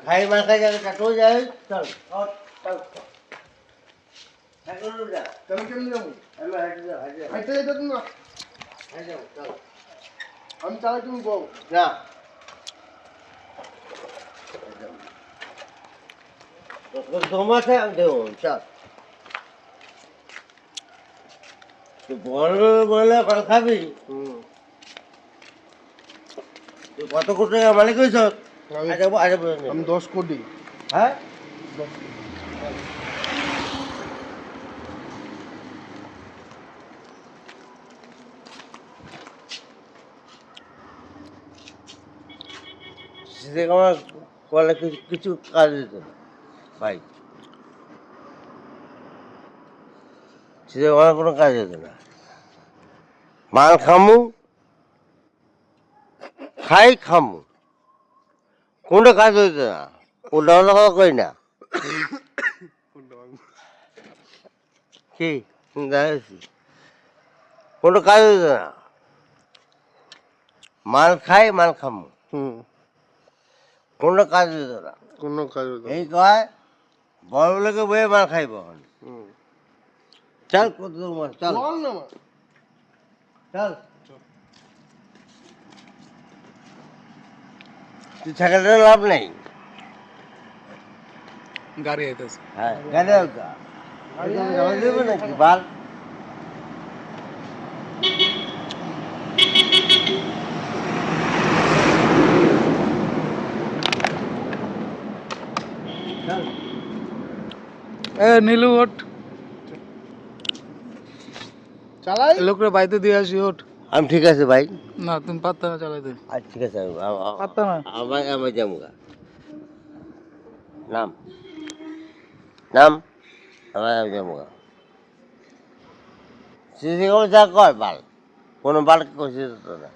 খাই মার খাই যাবে কাটো যায় চল চল তাহলে কেমনি যাবো? হাইটে যেতে তুমি না। আমি চালাই তুমি বউ। না তোমাকে আমি দেবো চল তুই বল বলে কল খাবি তুই কত কোটি টাকা মালিক হয়েছ আমি 10 কোটি। হ্যাঁ 10 কোটি। সেদিকে আমার কলে কিছু কাজ দিত না ভাই সেদিকে আমার কোনো কাজ হতো না মাল খামু খাই খামু কোনো কাজ হইতো না উল্টা উল্টা কথা কই না কি দেখছি কোনো কাজ হইতো না মাল খাই মাল খামু কোনো কাজ হইতো না কোনো কাজ হতো না। এই কয় বড় লোকে বয়ে মাল খাইব চল কত মাল চল বল না মা। চল তুই থাকাটা লাভ নেই গাড়ি আইতেছে। হ্যাঁ গাড়ি জমা দেবে নাকি বাল চল এ নীলু ওঠ, চালাই। লোকরে বাইতে দিয়ে আসি ওঠ। আমি ঠিক আছে ভাই না তুমি পারতা না চালাইতে। আচ্ছা ঠিক আছে পারতা না। আমার আমার যাবো নাম নাম আমার যাবো সিসি যা কর বাল কোনো বাল কষে না